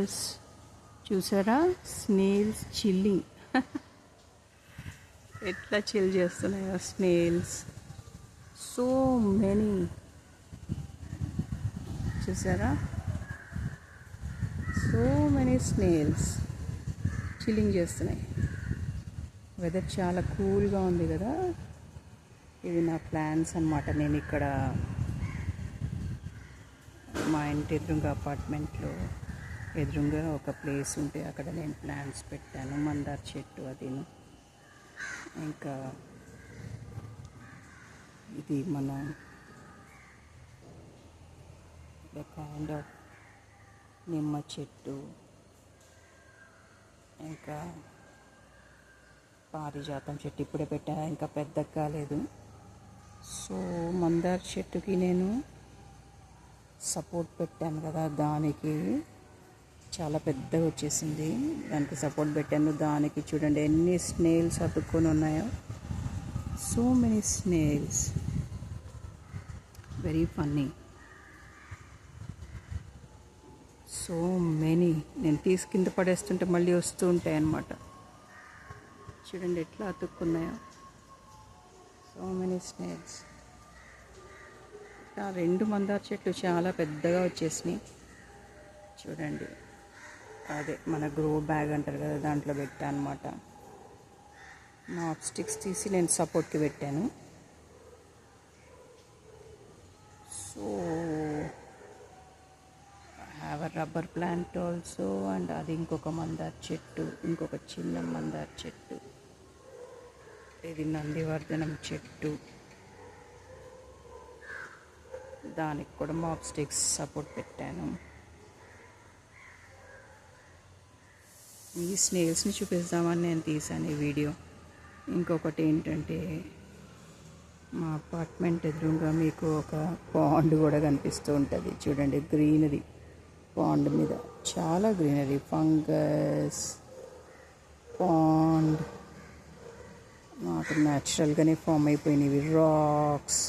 Snails చూసారా, snails chilling. ఎట్లా chill చేస్తున్నాయో snails. So many చూసారా, సో మెనీ స్నేల్స్ చిల్లింగ్ చేస్తున్నాయి. వెదర్ చాలా కూల్గా ఉంది కదా. ఇవి నా ప్లాన్స్ అన్నమాట. నేను ఇక్కడ మా ఇంటి ఎదురుగా అపార్ట్మెంట్లో ఎదురుగా ఒక ప్లేస్ ఉంటే అక్కడ నేను ప్లాంట్స్ పెట్టాను. మందార చెట్టు అదిను. ఇంకా ఇది మన కైండ్ ఆఫ్ నిమ్మ చెట్టు, ఇంకా పారిజాతం చెట్టు ఇప్పుడే పెట్టా, ఇంకా పెద్దగా కాలేదు. సో మందార చెట్టుకి నేను సపోర్ట్ పెట్టాను కదా, దానికి చాలా పెద్దగా వచ్చేసింది. దానికి సపోర్ట్ పెట్టాను. దానికి చూడండి ఎన్ని స్నేల్స్ అతుక్కొని ఉన్నాయో. So many snails, very funny. So many. నేను తీసి కింద పడేస్తుంటే మళ్ళీ వస్తూ ఉంటాయి అన్నమాట. చూడండి ఎట్లా అతుక్కున్నాయో. So many snails. ఇంకా 2 మందార చెట్లు చాలా పెద్దగా వచ్చేసినాయి. చూడండి, అదే మన గ్రో బ్యాగ్ అంటారు కదా, దాంట్లో పెట్టా అనమాట. నాట్ స్టిక్స్ తీసి నేను సపోర్ట్కి పెట్టాను. So have a rubber plant also. And అది ఇంకొక మందార చెట్టు, ఇంకొక చిన్న మందార చెట్టు. ఇది నందివర్ధనం చెట్టు, దానికి కూడా మాప్ స్టిక్స్ సపోర్ట్ పెట్టాను. ఈ స్నేల్స్ని చూపిస్తామని నేను తీసాను ఈ వీడియో. ఇంకొకటి ఏంటంటే, మా అపార్ట్మెంట్ ఎదురుగా మీకు ఒక పాండ్ కూడా కనిపిస్తూ ఉంటుంది. చూడండి, గ్రీనరీ. పాండ్ మీద చాలా గ్రీనరీ, ఫంగస్ పాండ్ నాకు న్యాచురల్గానే ఫామ్ అయిపోయినవి. రాక్స్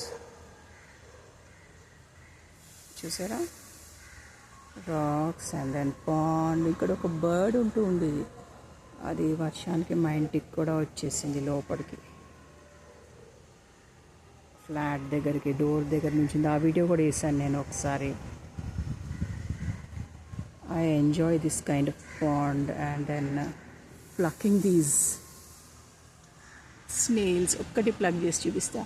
చూసారా, రాక్స్ అండ్ దెన్ పాండ్. ఇక్కడ ఒక బర్డ్ ఉంటూ ఉండేది, అది వర్షానికి మా ఇంటికి కూడా వచ్చేసింది లోపలికి. ఫ్లాట్ దగ్గరికి, డోర్ దగ్గర నుంచి ఆ వీడియో కూడా వేసాను నేను ఒకసారి. I enjoy this kind of pond and then plucking these snails. ఒక్కటి ప్లగ్ చేసి చూపిస్తా.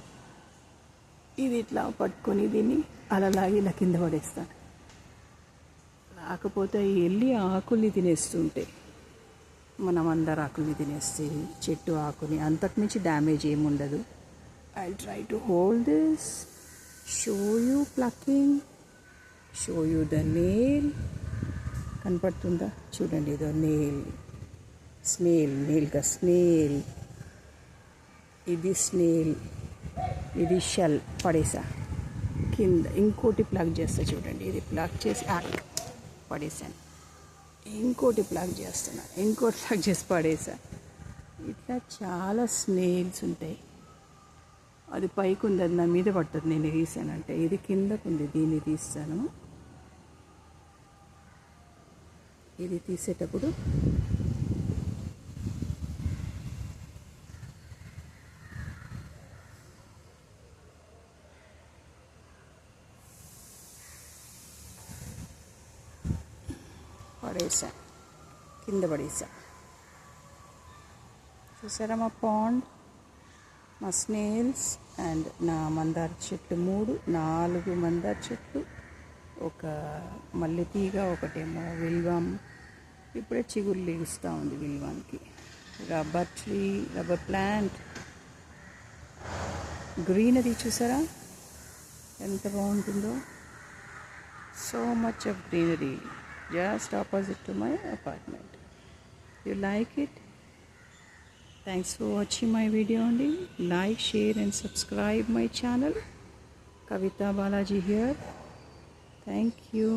ఇది ఇట్లా పట్టుకొని దీన్ని అలా లాగి ఇలా కింద పడేస్తాను. లేకపోతే వెళ్ళి ఆకుల్ని తినేస్తుంటాయి. మనం అందరు ఆకుల్ని తినేస్తాయి, చెట్టు ఆకుని. అంతకుమించి డ్యామేజ్ ఏముండదు. I try to hold this, show you plucking, show you the nail. కనపడుతుందా? చూడండి, ఇదో నెయిల్. స్నేల్, నెయిల్గా స్నేల్. ఇది స్నేల్, ఇది షెల్ పడేసా కింద. ఇంకోటి ప్లగ్ చేస్తా చూడండి. ఇది ప్లగ్ చేసి పడేసాను. ఇంకోటి ప్లగ్ చేస్తున్నా, ఇంకోటి ప్లగ్ చేసి పడేసా. ఇట్లా చాలా స్నేల్స్ ఉంటాయి. అది పైకి ఉంది, అది నా మీద పడుతుంది నేను తీసానంటే. ఇది కిందకు ఉంది, దీన్ని తీస్తాను. ఇది తీసేటప్పుడు పడేసా, కింద పడేసా. చూసారా మా పాండ్, మా స్నేల్స్ అండ్ నా మందార చెట్లు 4 మందార చెట్లు, ఒక మల్లెతీగ, ఒకటేమో విల్వం. ఇప్పుడే చిగురు లేగుస్తూ ఉంది విల్వానికి. Rubber tree, rubber plant, greenery చూసారా ఎంత బాగుంటుందో. So much of greenery just opposite to my apartment. You like it? Thanks for watching my video only. Like, share and subscribe my channel. Kavita Balaji here. Thank you.